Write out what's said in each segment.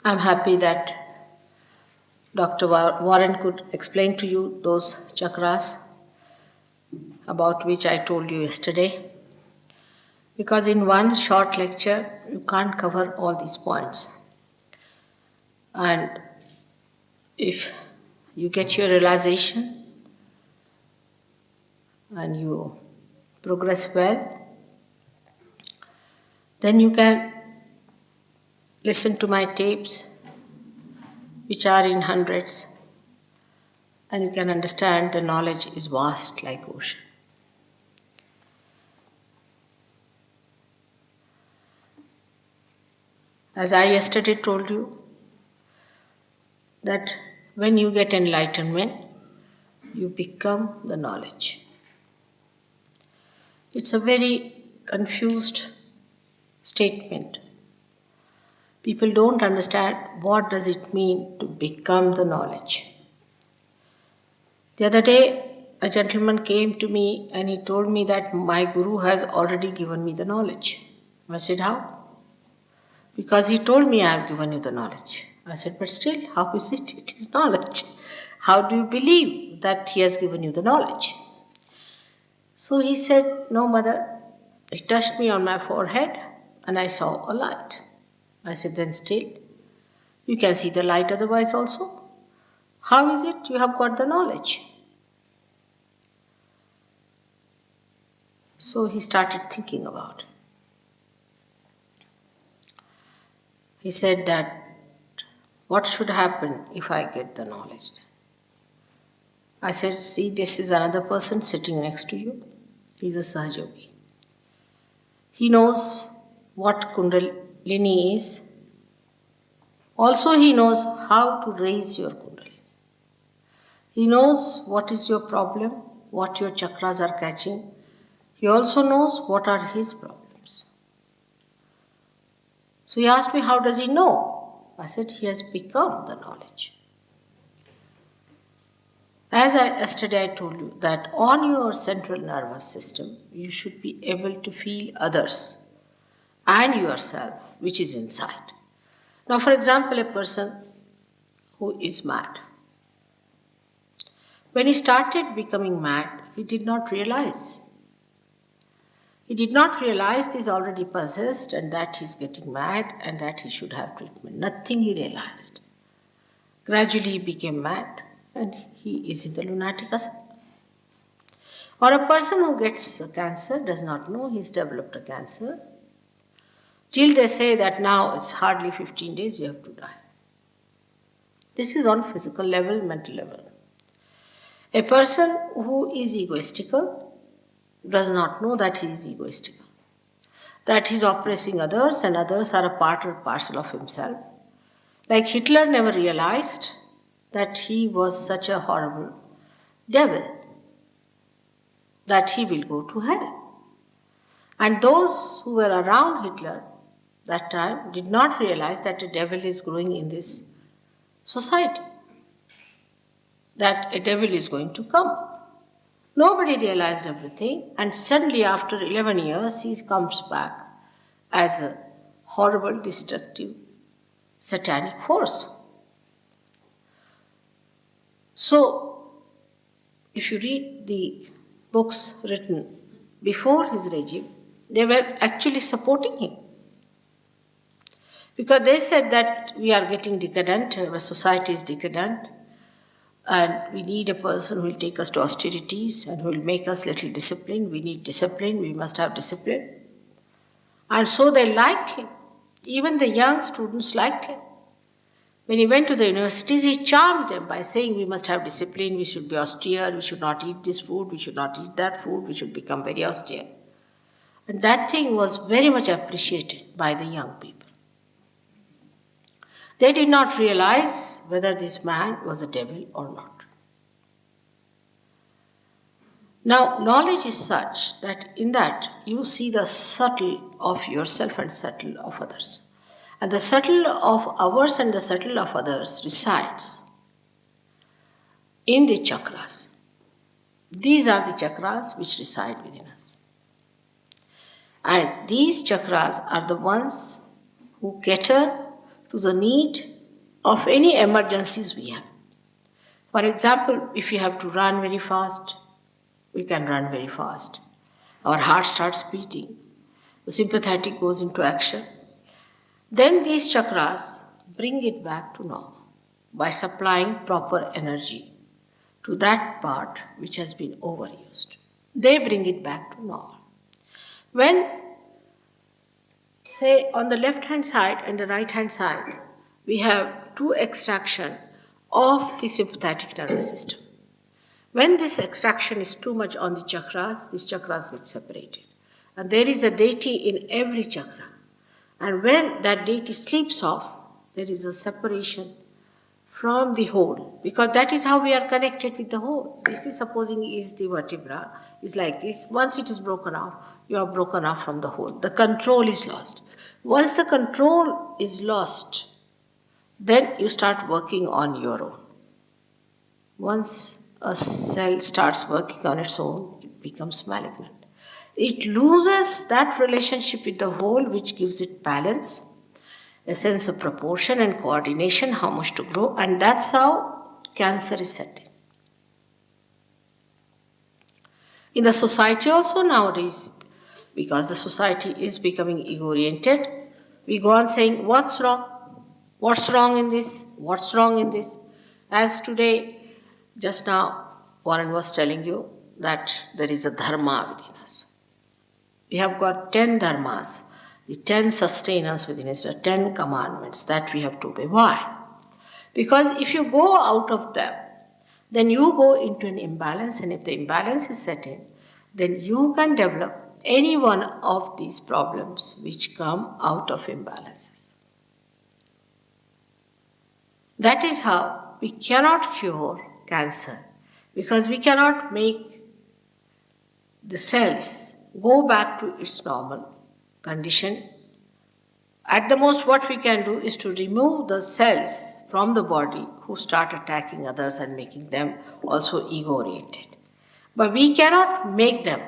I'm happy that Dr. Warren could explain to you those chakras about which I told you yesterday. Because in one short lecture, you can't cover all these points. And if you get your realization and you progress well, then you can listen to my tapes, which are in hundreds, and you can understand the knowledge is vast like ocean. As I yesterday told you, that when you get enlightenment, you become the knowledge. It's a very confused statement. People don't understand what does it mean to become the knowledge. The other day, a gentleman came to me and he told me that my guru has already given me the knowledge. I said, how? Because he told me I have given you the knowledge. I said, but still, how is it? It is knowledge. How do you believe that he has given you the knowledge? So he said, no, mother. He touched me on my forehead and I saw a light. I said, then still, you can see the light otherwise also. How is it you have got the knowledge? So he started thinking about it. He said that, what should happen if I get the knowledge? I said, see, this is another person sitting next to you. He's a Sahajogi. He knows what Kundalini is. Also, he knows how to raise your Kundalini. He knows what is your problem, what your chakras are catching. He also knows what are his problems. So he asked me, how does he know? I said, he has become the knowledge. As yesterday I told you that on your central nervous system, you should be able to feel others and yourself, which is inside. Now, for example, a person who is mad. When he started becoming mad, he did not realize. He did not realize he's already possessed and that he's getting mad and that he should have treatment. Nothing he realized. Gradually he became mad and he is in the lunatic asylum. Or a person who gets cancer does not know he's developed a cancer. Till they say that now it's hardly 15 days, you have to die. This is on physical level, mental level. A person who is egoistical does not know that he is egoistical, that he is oppressing others and others are a part or parcel of himself. Like Hitler never realized that he was such a horrible devil, that he will go to hell. And those who were around Hitler that time did not realize that a devil is growing in this society, that a devil is going to come. Nobody realized everything, and suddenly after 11 years, he comes back as a horrible, destructive, satanic force. So, if you read the books written before his regime, they were actually supporting him. Because they said that we are getting decadent, our society is decadent, and we need a person who will take us to austerities and who will make us little disciplined. We need discipline, we must have discipline. And so they liked him. Even the young students liked him. When he went to the universities, he charmed them by saying we must have discipline, we should be austere, we should not eat this food, we should not eat that food, we should become very austere. And that thing was very much appreciated by the young people. They did not realize whether this man was a devil or not. Now, knowledge is such that in that you see the subtle of yourself and subtle of others. And the subtle of ours and the subtle of others resides in the chakras. These are the chakras which reside within us. And these chakras are the ones who cater to the need of any emergencies we have. For example, if you have to run very fast, we can run very fast. Our heart starts beating. The sympathetic goes into action. Then these chakras bring it back to normal by supplying proper energy to that part which has been overused. They bring it back to normal. When, say, on the left hand side and the right hand side, we have two extraction of the sympathetic nervous system. When this extraction is too much on the chakras, these chakras get separated. And there is a deity in every chakra. And when that deity sleeps off, there is a separation from the whole, because that is how we are connected with the whole. This is supposing is the vertebra, is like this. Once it is broken off, you are broken off from the whole. The control is lost. Once the control is lost, then you start working on your own. Once a cell starts working on its own, it becomes malignant. It loses that relationship with the whole which gives it balance, a sense of proportion and coordination, how much to grow, and that's how cancer is set in. In the society also nowadays, because the society is becoming ego-oriented, we go on saying, what's wrong? What's wrong in this? What's wrong in this? As today, just now, Warren was telling you that there is a dharma within us. We have got 10 dharmas, the 10 sustenance within us, the 10 commandments that we have to obey. Why? Because if you go out of them, then you go into an imbalance, and if the imbalance is set in, then you can develop any one of these problems which come out of imbalances. That is how we cannot cure cancer, because we cannot make the cells go back to its normal condition. At the most, what we can do is to remove the cells from the body who start attacking others and making them also ego-oriented. But we cannot make them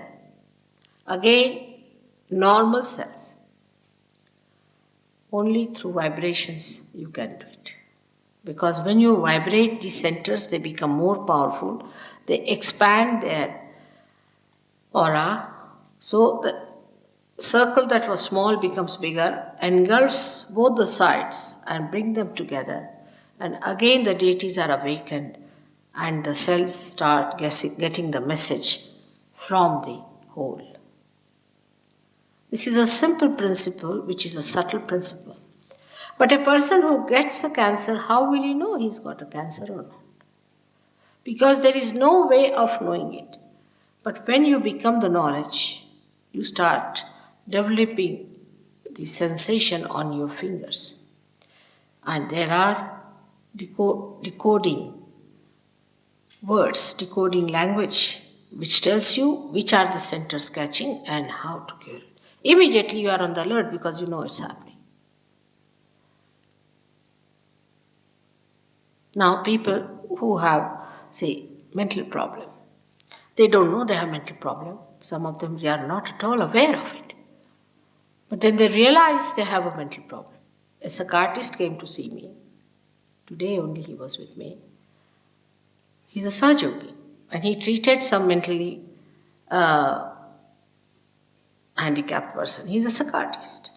again normal cells. Only through vibrations you can do it. Because when you vibrate these centers, they become more powerful, they expand their aura, so the circle that was small becomes bigger, engulfs both the sides and bring them together, and again the deities are awakened and the cells start getting the message from the whole. This is a simple principle, which is a subtle principle. But a person who gets a cancer, how will he know he's got a cancer or not? Because there is no way of knowing it. But when you become the knowledge, you start developing the sensation on your fingers. And there are decoding words, decoding language, which tells you which are the centers catching and how to cure it. Immediately you are on the alert because you know it's happening. Now people who have, say, mental problem, they don't know they have mental problem. Some of them, they are not at all aware of it. But then they realize they have a mental problem. A psychiatrist came to see me. Today only he was with me. He's a surgeon, and he treated some mentally handicapped person. He's a psychiatrist.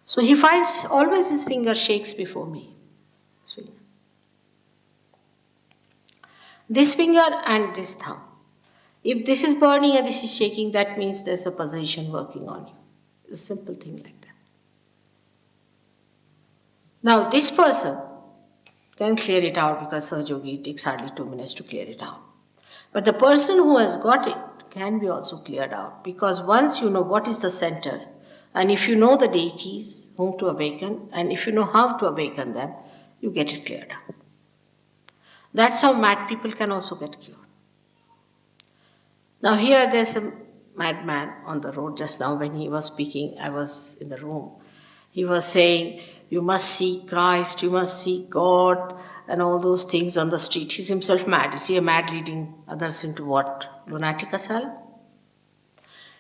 So he finds always his finger shakes before me. This finger and this thumb. If this is burning and this is shaking, that means there's a possession working on you. A simple thing like that. Now this person can clear it out because Sir Yogi, it takes hardly 2 minutes to clear it out. But the person who has got it can be also cleared out, because once you know what is the center, and if you know the deities whom to awaken, and if you know how to awaken them, you get it cleared out. That's how mad people can also get cured. Now here there's a madman on the road. Just now when he was speaking, I was in the room. He was saying, you must seek Christ, you must seek God, and all those things on the street. He's himself mad. You see a mad leading others into what? Lunatic asylum?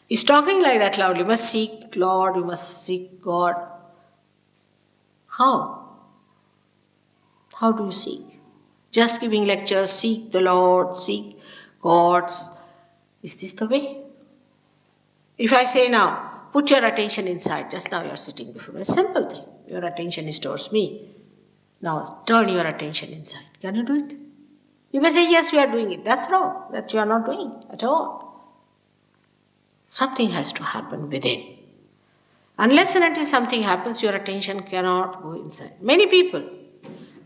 He's talking like that loudly. You must seek Lord, you must seek God. How? How do you seek? Just giving lectures, seek the Lord, seek gods. Is this the way? If I say now, put your attention inside, just now you are sitting before me, a simple thing. Your attention is towards me. Now turn your attention inside. Can you do it? You may say, yes, we are doing it. That's wrong. That you are not doing at all. Something has to happen within. Unless and until something happens, your attention cannot go inside. Many people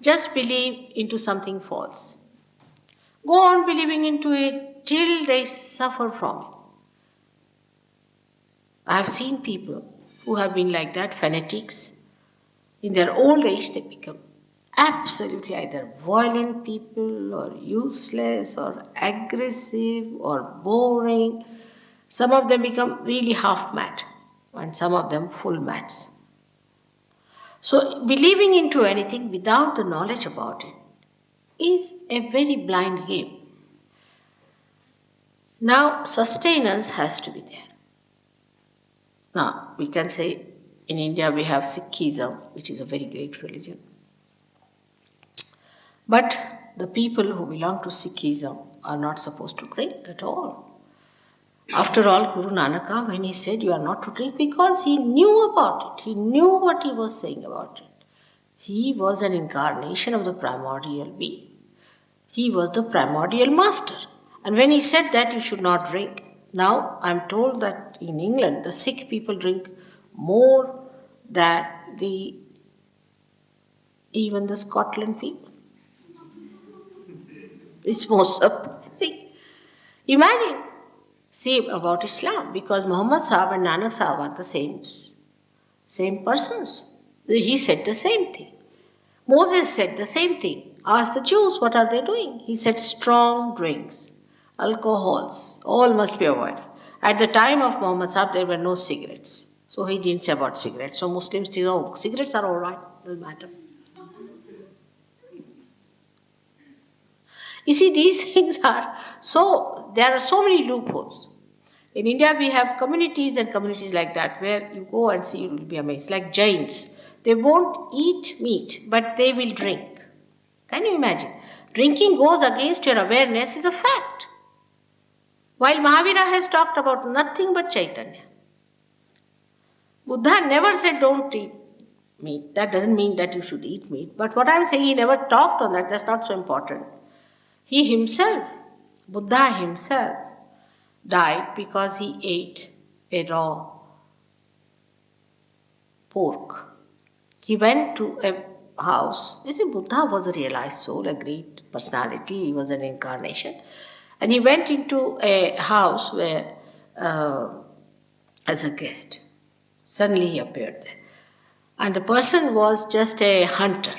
just believe into something false. Go on believing into it till they suffer from it. I have seen people who have been like that, fanatics. In their old age, they become absolutely either violent people or useless or aggressive or boring. Some of them become really half mad and some of them full mads. So believing into anything without the knowledge about it is a very blind game. Now sustenance has to be there. Now we can say in India we have Sikhism, which is a very great religion. But the people who belong to Sikhism are not supposed to drink at all. After all, Guru Nanak, when he said you are not to drink, because he knew about it, he knew what he was saying about it. He was an incarnation of the primordial being. He was the primordial master. And when he said that you should not drink, now I am told that in England the Sikh people drink more than even the Scotland people. It's most surprising. Imagine, see about Islam, because Muhammad Sahib and Nanak Sahib are the same persons. He said the same thing. Moses said the same thing. Ask the Jews, what are they doing? He said strong drinks, alcohols, all must be avoided. At the time of Muhammad Sahib, there were no cigarettes. So he didn't say about cigarettes. So Muslims say, oh, cigarettes are all right, doesn't matter. You see, these things are there are so many loopholes. In India, we have communities and communities like that where you go and see, you will be amazed. Like Jains, they won't eat meat, but they will drink. Can you imagine? Drinking goes against your awareness is a fact. While Mahavira has talked about nothing but Chaitanya. Buddha never said don't eat meat. That doesn't mean that you should eat meat. But what I'm saying, he never talked on that. That's not so important. He himself, Buddha himself, died because he ate a raw pork. He went to a house. You see, Buddha was a realized soul, a great personality. He was an incarnation. And he went into a house where, as a guest, suddenly he appeared there. And the person was just a hunter.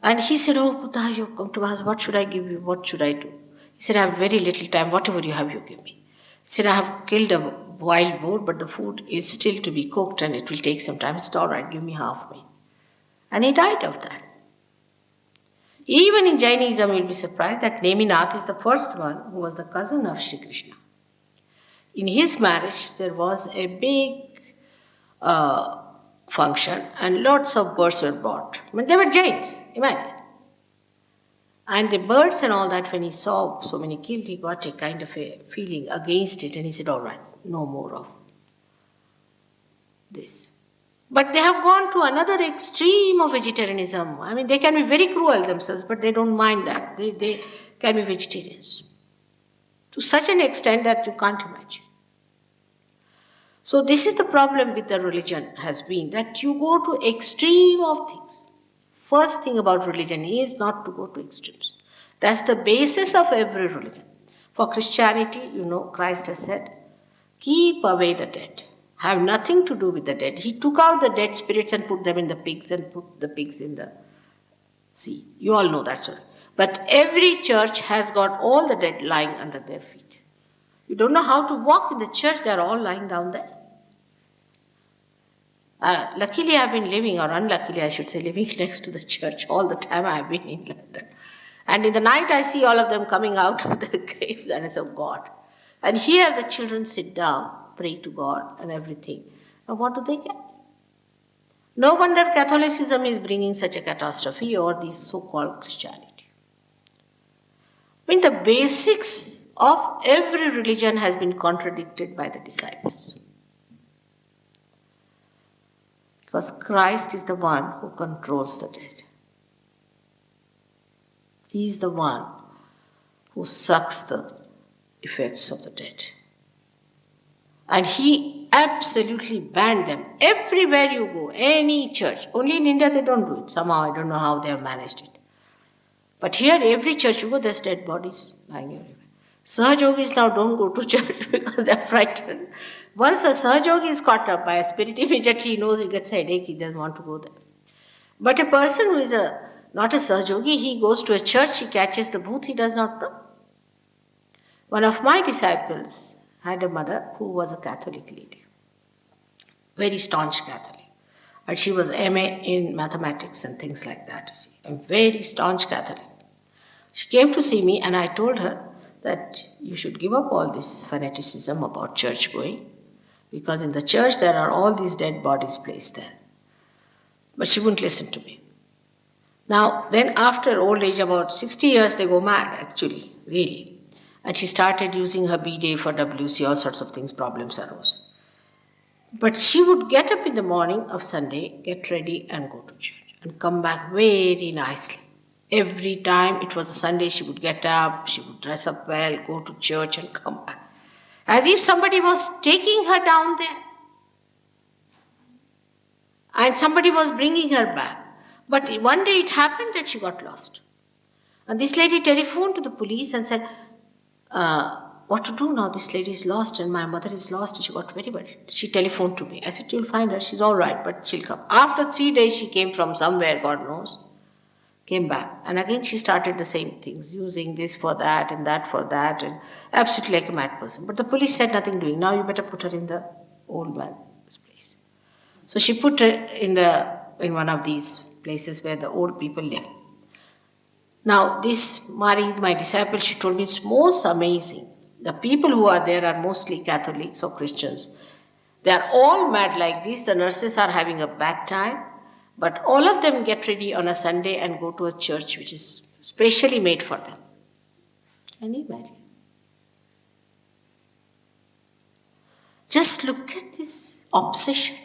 And he said, oh, Buddha, you have come to my house. What should I give you? What should I do? He said, I have very little time. Whatever you have, you give me. He said, I have killed a wild boar, but the food is still to be cooked and it will take some time. He said, all right, give me half meat. And he died of that. Even in Jainism, you'll be surprised that Neminath is the first one who was the cousin of Sri Krishna. In his marriage, there was a big function and lots of birds were brought. I mean, they were Jains, imagine. And the birds and all that, when he saw so many killed, he got a kind of a feeling against it and he said, all right, no more of this. But they have gone to another extreme of vegetarianism. I mean, they can be very cruel themselves, but they don't mind that. They can be vegetarians to such an extent that you can't imagine. So this is the problem with the religion has been, that you go to extreme of things. First thing about religion is not to go to extremes. That's the basis of every religion. For Christianity, Christ has said, keep away the dead. Have nothing to do with the dead. He took out the dead spirits and put them in the pigs and put the pigs in the sea. You all know that story. But every church has got all the dead lying under their feet. You don't know how to walk in the church, they're all lying down there. Luckily I've been living, or unluckily I should say, living next to the church all the time I've been in London. And in the night I see all of them coming out of their graves and I say, oh God. And here the children sit down, pray to God and everything. And what do they get? No wonder Catholicism is bringing such a catastrophe or this so-called Christianity. I mean, the basics of every religion has been contradicted by the disciples. Because Christ is the one who controls the dead. He is the one who sucks the effects of the dead. And he absolutely banned them. Everywhere you go, any church. Only in India they don't do it. Somehow, I don't know how they have managed it. But here, every church you go, there's dead bodies lying everywhere. Sahajogis now don't go to church because they're frightened. Once a Sahajogi is caught up by a spirit, immediately he knows he gets a headache, he doesn't want to go there. But a person who is not a Sahajogi, he goes to a church, he catches the bhoot, he does not know. One of my disciples had a mother who was a Catholic lady, very staunch Catholic. And she was MA in mathematics and things like that, you see, a very staunch Catholic. She came to see me and I told her that you should give up all this fanaticism about church going, because in the church there are all these dead bodies placed there. But she wouldn't listen to me. Now, then after old age, about 60 years, they go mad, actually, really. And she started using her B-Day for WC, all sorts of things, problems arose. But she would get up in the morning of Sunday, get ready and go to church and come back very nicely. Every time it was a Sunday, she would get up, she would dress up well, go to church and come back. As if somebody was taking her down there. And somebody was bringing her back. But one day it happened that she got lost. And this lady telephoned to the police and said, what to do now? This lady is lost and my mother is lost. And she got very worried. She telephoned to me. I said, you'll find her. She's all right, but she'll come. After 3 days, she came from somewhere, God knows. Came back. And again, she started the same things, using this for that and that for that, and absolutely like a mad person. But the police said nothing doing. Now you better put her in the old man's place. So she put her in one of these places where the old people live. Now, this Mari, my disciple, she told me it's most amazing. The people who are there are mostly Catholics or Christians. They are all mad like this. The nurses are having a bad time. But all of them get ready on a Sunday and go to a church which is specially made for them. Can you imagine? Just look at this obsession.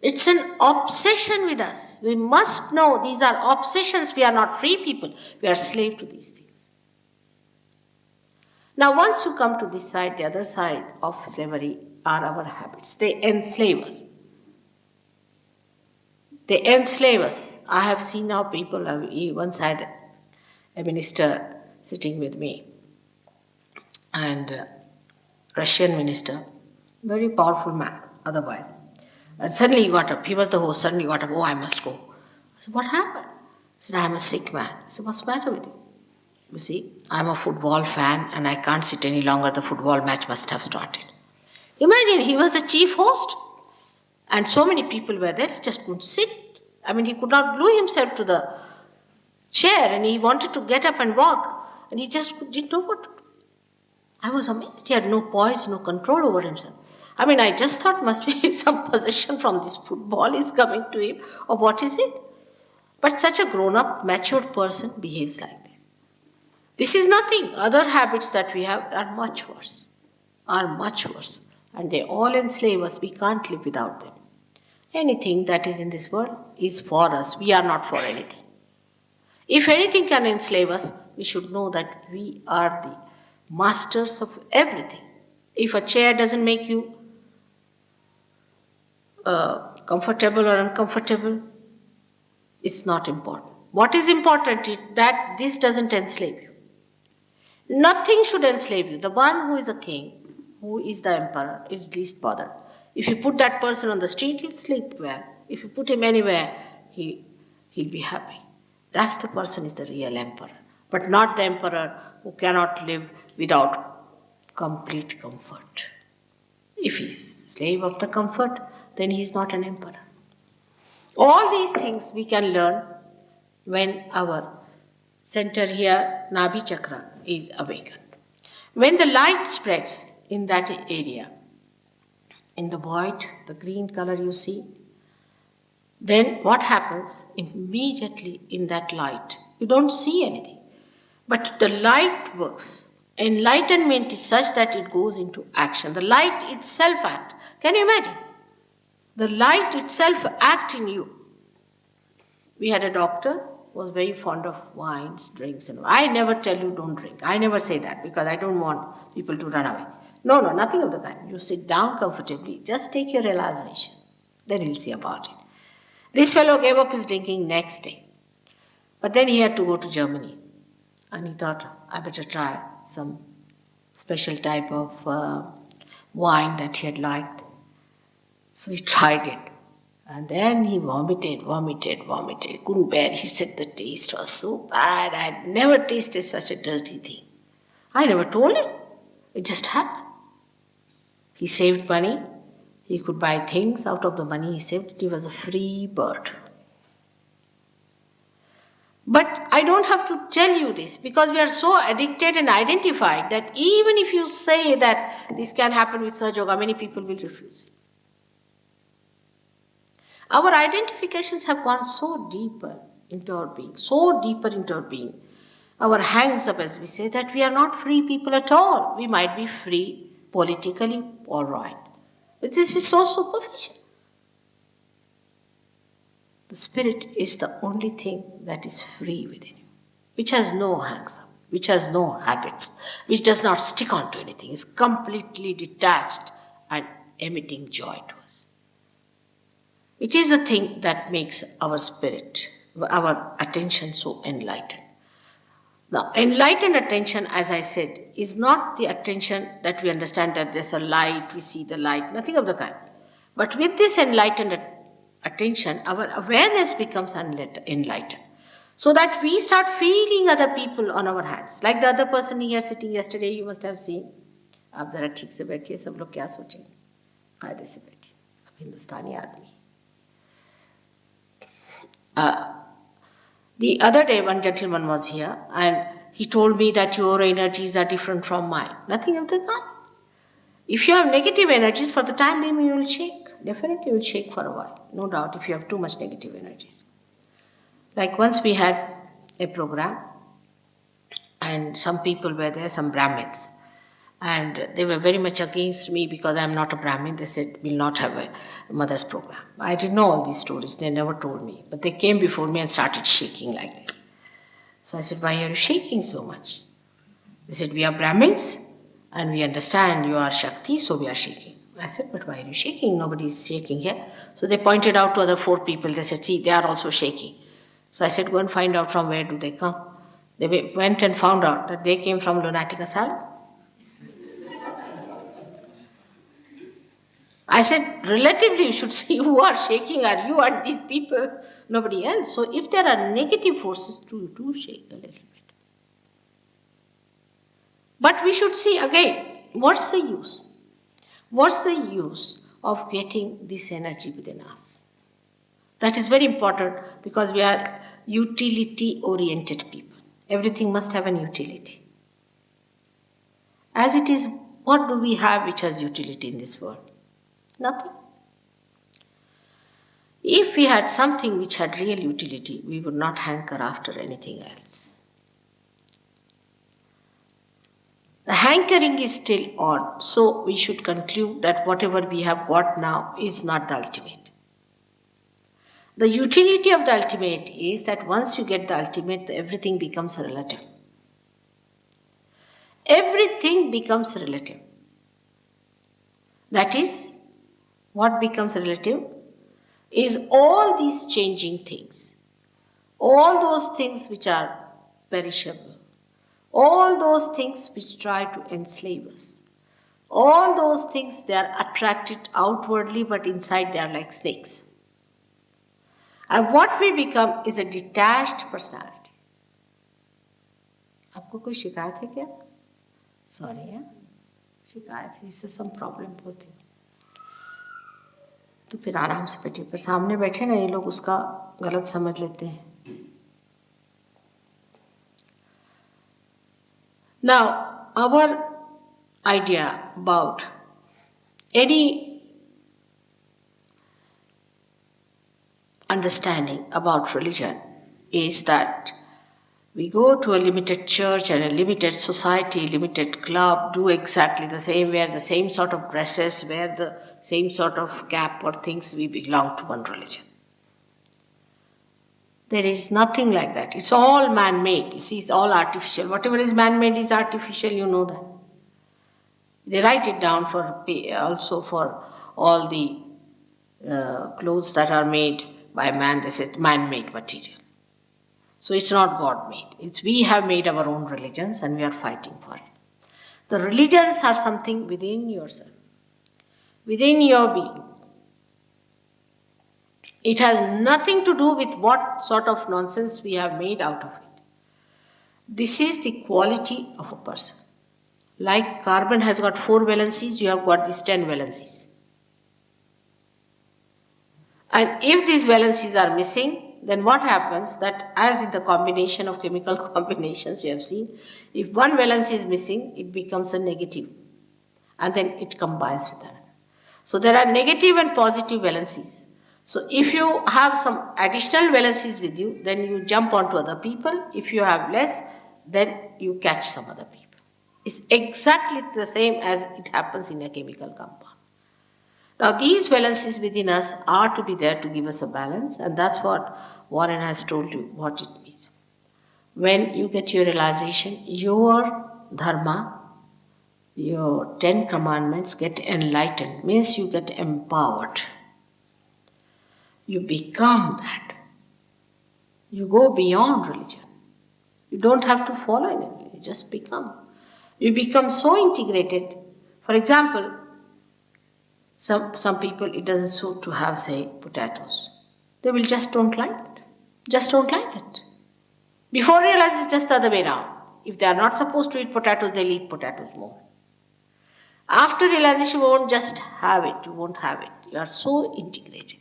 It's an obsession with us. We must know these are obsessions. We are not free people. We are slave to these things. Now, once you come to this side, the other side of slavery are our habits. They enslave us. They enslave us. I have seen now people, I once had a minister sitting with me, and Russian minister, very powerful man otherwise. And suddenly he got up. He was the host. Suddenly he got up. Oh, I must go. I said, what happened? He said, I am a sick man. I said, what's the matter with you? You see, I'm a football fan and I can't sit any longer. The football match must have started. Imagine, he was the chief host. And so many people were there, he just couldn't sit. I mean, he could not glue himself to the chair and he wanted to get up and walk. And he just didn't know what to do. I was amazed. He had no poise, no control over himself. I mean, I just thought must be some possession from this football is coming to him, or what is it? But such a grown-up, matured person behaves like this. This is nothing. Other habits that we have are much worse. And they all enslave us. We can't live without them. Anything that is in this world is for us. We are not for anything. If anything can enslave us, we should know that we are the masters of everything. If a chair doesn't make you comfortable or uncomfortable, it's not important. What is important is that this doesn't enslave you. Nothing should enslave you. The one who is a king, who is the emperor, is least bothered. If you put that person on the street, he'll sleep well. If you put him anywhere, he'll be happy. That's the person is the real emperor. But not the emperor who cannot live without complete comfort. If he's slave of the comfort, then he's not an emperor. All these things we can learn when our center here, Nabhi chakra, is awakened. When the light spreads in that area, in the void, the green color you see, then what happens immediately in that light? You don't see anything. But the light works. Enlightenment is such that it goes into action. The light itself acts. Can you imagine? The light itself acts in you. We had a doctor who was very fond of wines, drinks, and I never tell you don't drink. I never say that because I don't want people to run away. No, nothing of the kind. You sit down comfortably. Just take your realization. Then we'll see about it. This fellow gave up his drinking next day. But then he had to go to Germany. And he thought, I better try some special type of wine that he had liked. So he tried it. And then he vomited. He couldn't bear it. He said the taste was so bad. I had never tasted such a dirty thing. I never told him. It just happened. He saved money. He could buy things out of the money he saved. He was a free bird. But I don't have to tell you this because we are so addicted and identified that even if you say that this can happen with Sahaja Yoga, many people will refuse it. Our identifications have gone so deeper into our being, our hangs up, as we say, that we are not free people at all. We might be free politically, all right. But this is so superficial. The spirit is the only thing that is free within you, which has no hangs up, which has no habits, which does not stick on to anything, is completely detached and emitting joy to us. It is the thing that makes our spirit, our attention so enlightened. Now, enlightened attention, as I said, is not the attention that we understand that there's a light, we see the light, nothing of the kind. But with this enlightened attention, our awareness becomes enlightened. So that we start feeling other people on our hands. Like the other person here sitting yesterday, you must have seen. आप जरा ठीक से बैठिए, सब लोग क्या सोचेंगे? कायदे से बैठिए, अब हिंदुस्तानी आदमी. The other day, one gentleman was here and he told me that your energies are different from mine. Nothing of the kind. If you have negative energies, for the time being you will shake. Definitely you will shake for a while. No doubt if you have too much negative energies. Like once we had a program and some people were there, some Brahmins. And they were very much against me because I am not a Brahmin. They said, we'll not have a mother's program. I didn't know all these stories. They never told me. But they came before me and started shaking like this. So I said, why are you shaking so much? They said, we are Brahmins and we understand you are Shakti, so we are shaking. I said, but why are you shaking? Nobody is shaking here. So they pointed out to other 4 people. They said, see, they are also shaking. So I said, go and find out from where do they come. They went and found out that they came from lunatic asylum. I said, relatively, you should see who are shaking are you and these people, nobody else. So if there are negative forces, do shake a little bit. But we should see again, what's the use? What's the use of getting this energy within us? That is very important because we are utility-oriented people. Everything must have an utility. As it is, what do we have which has utility in this world? Nothing. If we had something which had real utility, we would not hanker after anything else. The hankering is still on, so we should conclude that whatever we have got now is not the ultimate. The utility of the ultimate is that once you get the ultimate, everything becomes relative. Everything becomes relative. That is, what becomes relative is all these changing things, all those things which are perishable, all those things which try to enslave us, all those things they are attracted outwardly but inside they are like snakes. And what we become is a detached personality. आपको कोई शिकायत है क्या? Sorry, yeah? शिकायत है, इससे some problem होती है. तो फिर आराम से बैठिए, पर सामने बैठे ना ये लोग उसका गलत समझ लेते हैं. Now, our idea about any understanding about religion is that we go to a limited church and a limited society, limited club, do exactly the same, wear the same sort of dresses, wear the same sort of cap or things, we belong to one religion. There is nothing like that. It's all man-made. You see, it's all artificial. Whatever is man-made is artificial, you know that. They write it down also for all the clothes that are made by man. They say man-made material. So it's not God-made. It's we have made our own religions and we are fighting for it. The religions are something within yourself, within your being. It has nothing to do with what sort of nonsense we have made out of it. This is the quality of a person. Like carbon has got 4 valencies, you have got these 10 valencies. And if these valencies are missing, then what happens that as in the combination of chemical combinations you have seen, if one valence is missing, it becomes a negative and then it combines with another. So there are negative and positive valencies. So if you have some additional valencies with you, then you jump onto other people. If you have less, then you catch some other people. It's exactly the same as it happens in a chemical compound. Now these valencies within us are to be there to give us a balance, and that's what Warren has told you what it means. When you get your realization, your dharma, your 10 commandments get enlightened, means you get empowered. You become that. You go beyond religion. You don't have to follow anything, you just become. You become so integrated. For example, some people, it doesn't suit to have, say, potatoes. They will just don't like it. Just don't like it. Before realize it's just the other way around. If they are not supposed to eat potatoes, they'll eat potatoes more. After realization, you won't just have it. You won't have it. You are so integrated.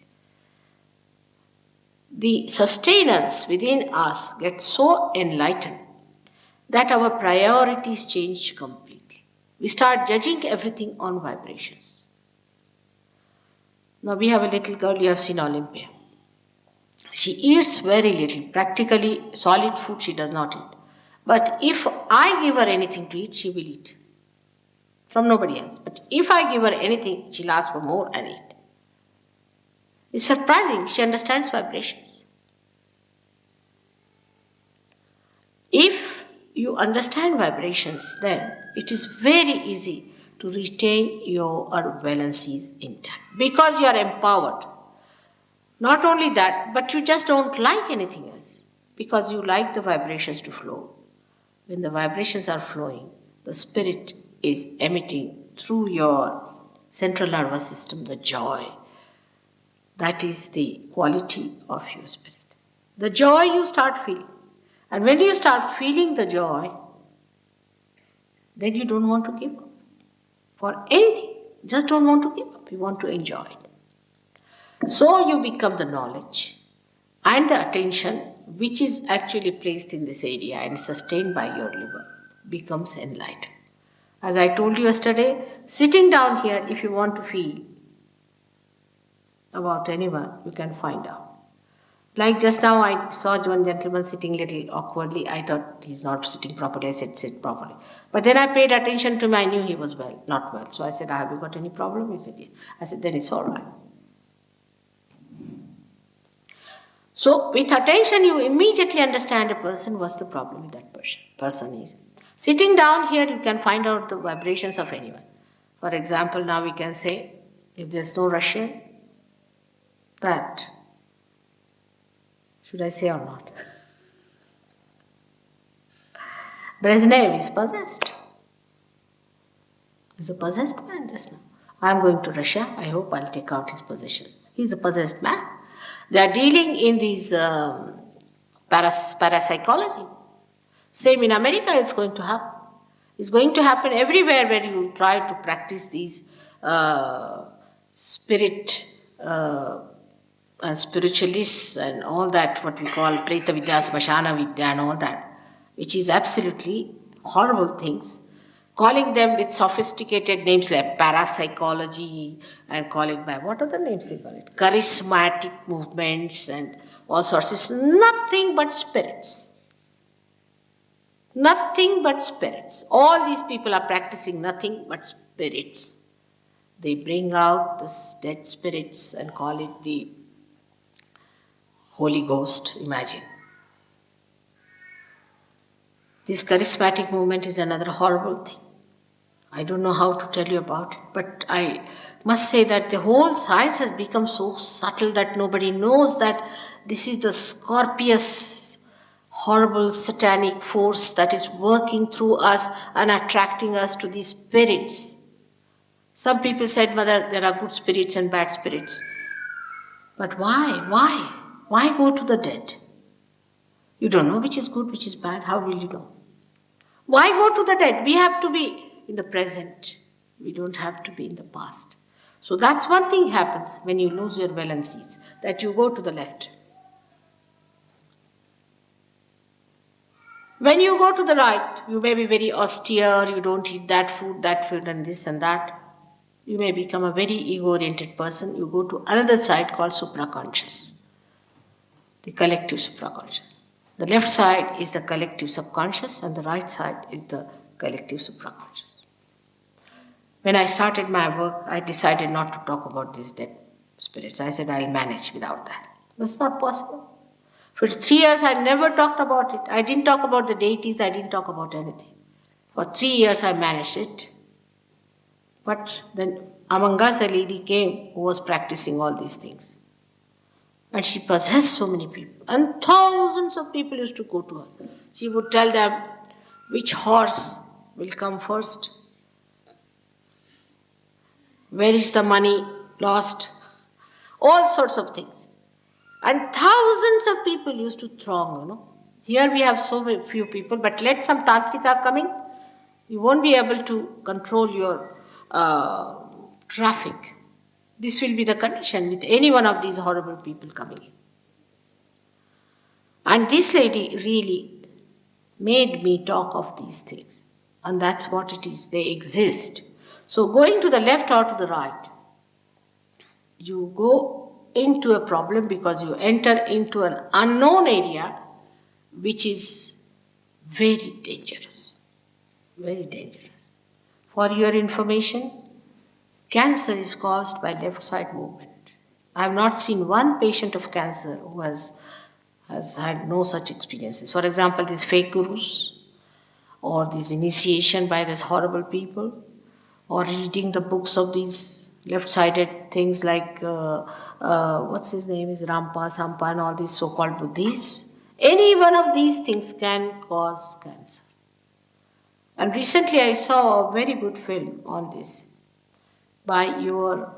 The sustenance within us gets so enlightened that our priorities change completely. We start judging everything on vibrations. Now we have a little girl, you have seen Olympia. She eats very little, practically solid food she does not eat. But if I give her anything to eat, she will eat. From nobody else. But if I give her anything, she'll ask for more and eat. It's surprising, she understands vibrations. If you understand vibrations, then it is very easy to retain your valencies intact because you are empowered. Not only that, but you just don't like anything else because you like the vibrations to flow. When the vibrations are flowing, the spirit is emitting through your central nervous system the joy. That is the quality of your spirit. The joy you start feeling. And when you start feeling the joy, then you don't want to give up for anything. Just don't want to give up. You want to enjoy it. So you become the knowledge and the attention which is actually placed in this area and sustained by your liver becomes enlightened. As I told you yesterday, sitting down here, if you want to feel about anyone, you can find out. Like just now, I saw one gentleman sitting little awkwardly. I thought he's not sitting properly. I said, sit properly. But then I paid attention to him. I knew he was not well. So I said, have you got any problem? He said, yes. I said, then it's all right. So with attention, you immediately understand a person, what's the problem with that person is. Sitting down here, you can find out the vibrations of anyone. For example, now we can say, if there's no Russian, that, should I say or not? Brezhnev is possessed. He's a possessed man just now. I'm going to Russia. I hope I'll take out his possessions. He's a possessed man. They are dealing in these parapsychology. Same in America, it's going to happen. It's going to happen everywhere where you try to practice these spirit and spiritualists and all that, what we call Preta Vidya, Smashana Vidya and all that, which is absolutely horrible things, calling them with sophisticated names like parapsychology and calling by, what are the names they call it? Charismatic movements and all sorts. It's nothing but spirits. Nothing but spirits. All these people are practicing nothing but spirits. They bring out the dead spirits and call it the Holy Ghost, imagine. This charismatic movement is another horrible thing. I don't know how to tell you about it, but I must say that the whole science has become so subtle that nobody knows that this is the scorpious, horrible satanic force that is working through us and attracting us to these spirits. Some people said, Mother, there are good spirits and bad spirits. But why? Why? Why go to the dead? You don't know which is good, which is bad. How will you know? Why go to the dead? We have to be in the present. We don't have to be in the past. So that's one thing happens when you lose your valencies, that you go to the left. When you go to the right, you may be very austere, you don't eat that food, and this and that. You may become a very ego-oriented person. You go to another side called supraconscious, the collective supraconscious. The left side is the collective subconscious and the right side is the collective supraconscious. When I started my work, I decided not to talk about these dead spirits. I said, I'll manage without that. That's not possible. For 3 years, I never talked about it. I didn't talk about the deities. I didn't talk about anything. For 3 years, I managed it. But then among us, a lady came who was practicing all these things. And she possessed so many people. And thousands of people used to go to her. She would tell them which horse will come first. Where is the money lost? All sorts of things. And thousands of people used to throng, Here we have so few people, but let some tantrika come in, you won't be able to control your traffic. This will be the condition with any one of these horrible people coming in. And this lady really made me talk of these things. And that's what it is, they exist. So going to the left or to the right, you go into a problem because you enter into an unknown area which is very dangerous. Very dangerous. For your information, cancer is caused by left side movement. I have not seen one patient of cancer who has had no such experiences. For example, these fake gurus or this initiation by these horrible people or reading the books of these left-sided things like, what's his name, is Rampa, Sampa and all these so-called Buddhists. Any one of these things can cause cancer. And recently I saw a very good film on this by your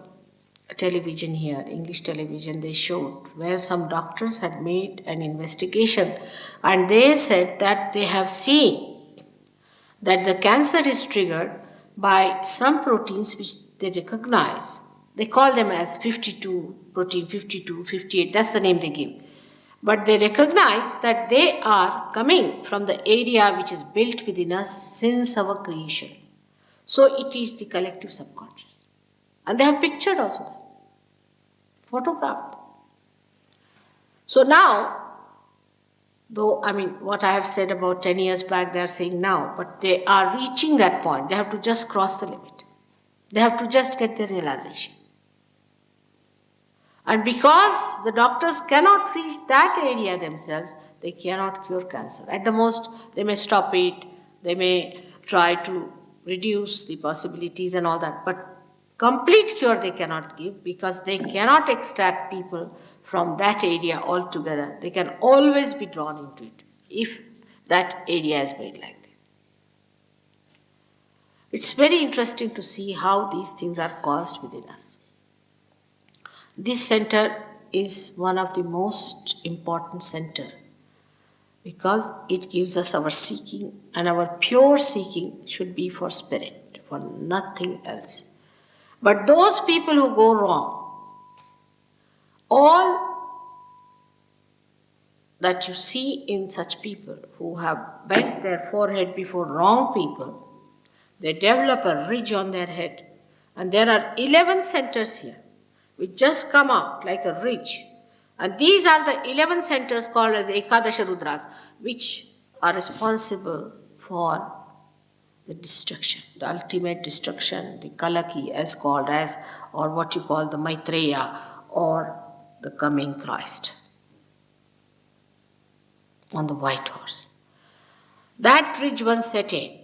television here, English television. They showed where some doctors had made an investigation and they said that they have seen that the cancer is triggered by some proteins which they recognize. They call them as 52, protein 52, 58, that's the name they give. But they recognize that they are coming from the area which is built within us since our creation. So it is the collective subconscious. And they have pictured also that, photographed. So now, though, what I have said about 10 years back, they are saying now, but they are reaching that point. They have to just cross the limit. They have to just get their realization. And because the doctors cannot reach that area themselves, they cannot cure cancer. At the most, they may stop it, they may try to reduce the possibilities and all that, but complete cure they cannot give because they cannot extract people from that area altogether. They can always be drawn into it if that area is made like this. It's very interesting to see how these things are caused within us. This center is one of the most important center because it gives us our seeking, and our pure seeking should be for spirit, for nothing else. But those people who go wrong, all that you see in such people who have bent their forehead before wrong people, They develop a ridge on their head. And there are 11 centers here, which just come out like a ridge. And these are the 11 centers called as Ekadasha Rudras, which are responsible for the destruction, the ultimate destruction, the Kalaki as called as, or what you call the Maitreya, or the coming Christ on the white horse. That ridge once set in,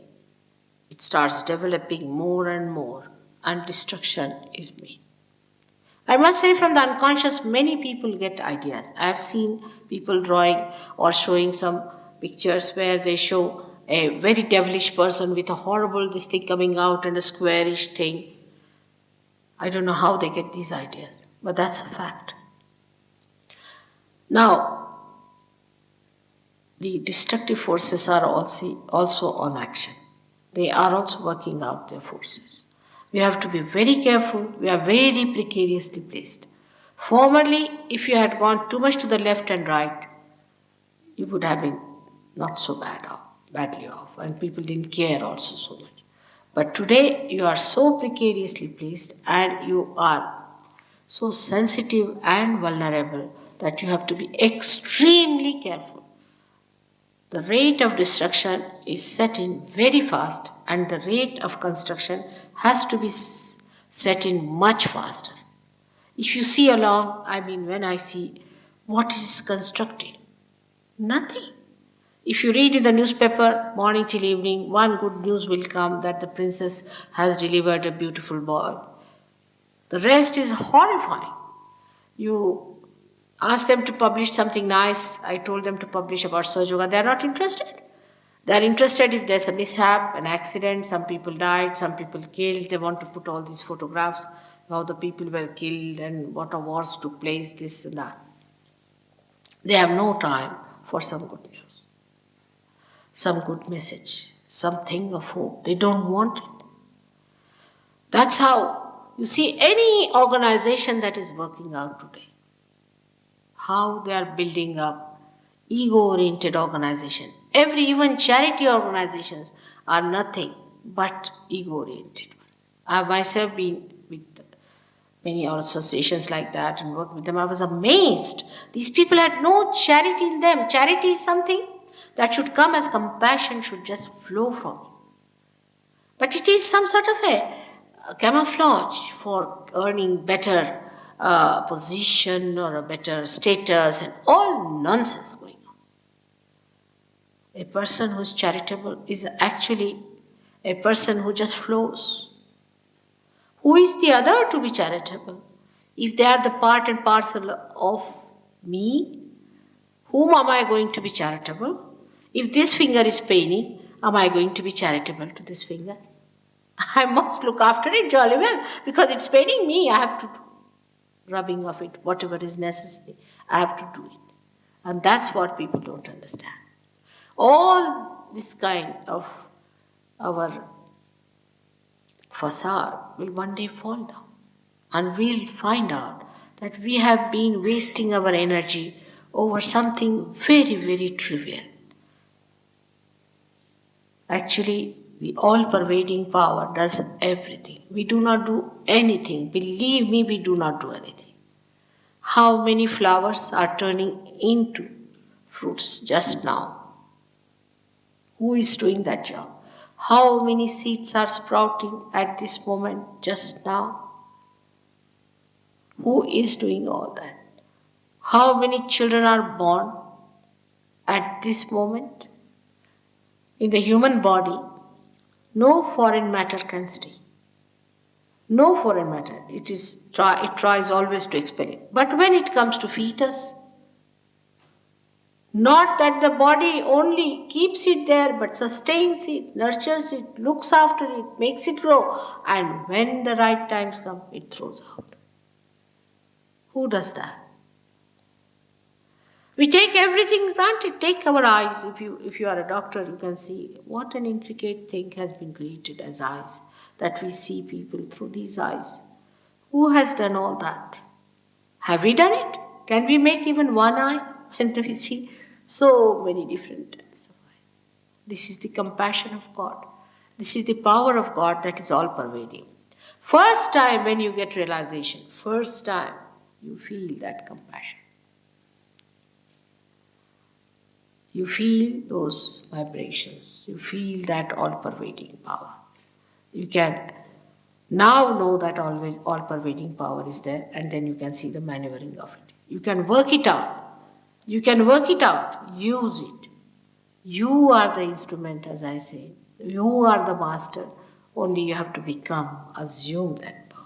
it starts developing more and more, and destruction is made. I must say, from the unconscious, many people get ideas. I have seen people drawing or showing some pictures where they show a very devilish person with a horrible this thing coming out and a squarish thing. I don't know how they get these ideas, but that's a fact. Now, the destructive forces are also on action. They are also working out their forces. We have to be very careful. We are very precariously placed. Formerly, if you had gone too much to the left and right, you would have been not so badly off, and people didn't care also so much. But today, you are so precariously placed and you are so sensitive and vulnerable that you have to be extremely careful. The rate of destruction is set in very fast, and the rate of construction has to be set in much faster. If you see along, when I see what is constructed, nothing. If you read in the newspaper morning till evening, one good news will come that the princess has delivered a beautiful boy. The rest is horrifying. You ask them to publish something nice. I told them to publish about Sahaja Yoga. They are not interested. They are interested if there's a mishap, an accident, some people died, some people killed. They want to put all these photographs, how the people were killed and what wars took place, this and that. They have no time for some good news, some good message, something of hope. They don't want it. That's how you see any organization that is working out today, how they are building up ego-oriented organization. Even charity organizations are nothing but ego-oriented ones. I have myself been with many associations like that and worked with them. I was amazed. These people had no charity in them. Charity is something that should come as compassion, should just flow from you. But it is some sort of a camouflage for earning better position or a better status and all nonsense going on. A person who is charitable is actually a person who just flows. Who is the other to be charitable? If they are the part and parcel of me, whom am I going to be charitable? If this finger is paining, am I going to be charitable to this finger? I must look after it jolly well because it's paining me. I have to do rubbing of it, whatever is necessary. I have to do it. And that's what people don't understand. All this kind of our facade will one day fall down. And we'll find out that we have been wasting our energy over something very, very trivial. Actually, the all-pervading power does everything. We do not do anything. Believe me, we do not do anything. How many flowers are turning into fruits just now? Who is doing that job? How many seeds are sprouting at this moment just now? Who is doing all that? How many children are born at this moment? In the human body, no foreign matter can stay. No foreign matter. It tries always to expel it. But when it comes to fetus, not that the body only keeps it there, but sustains it, nurtures it, looks after it, makes it grow, and when the right times come, it throws out. Who does that? We take everything granted. Take our eyes. If you are a doctor, you can see what an intricate thing has been created as eyes, that we see people through these eyes. Who has done all that? Have we done it? Can we make even one eye? And we see so many different types of eyes. This is the compassion of God. This is the power of God that is all pervading. First time when you get realization, first time you feel that compassion. You feel those vibrations. You feel that all pervading power. You can now know that all pervading power is there, and then you can see the maneuvering of it. You can work it out. You can work it out. Use it. You are the instrument, as I say. You are the master. Only you have to assume that power.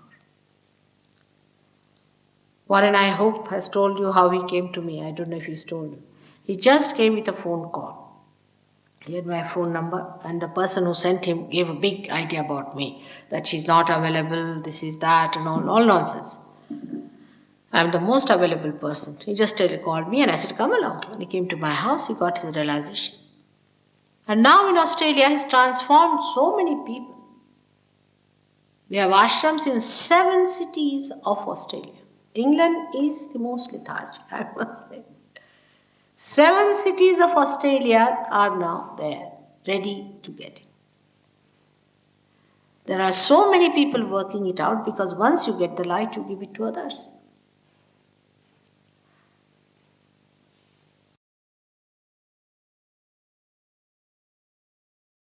Warren, I hope, has told you how he came to me. I don't know if he's told you. He just came with a phone call. He had my phone number, and the person who sent him gave a big idea about me, that she's not available, this is that, and all nonsense. I'm the most available person. He just called me, and I said, come along. When he came to my house, he got his realization. And now in Australia, he's transformed so many people. We have ashrams in 7 cities of Australia. England is the most lethargic, I must say. 7 cities of Australia are now there, ready to get it. There are so many people working it out, because once you get the light, you give it to others.